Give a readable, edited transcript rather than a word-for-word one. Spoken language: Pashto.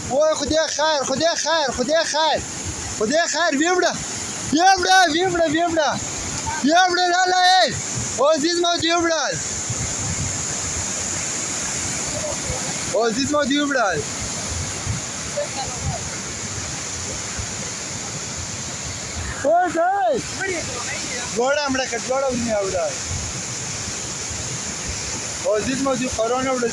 وای خدای خیر خدای خیر خدای خیر خدای خیر ویمړه ویمړه ویمړه ویمړه ویمړه لاله ای عزیز ما ویمړه عزیز ما ویمړه اوه ځای جوړه مړه کټ جوړه ونی اوره عزیز ما دی قرآن وړه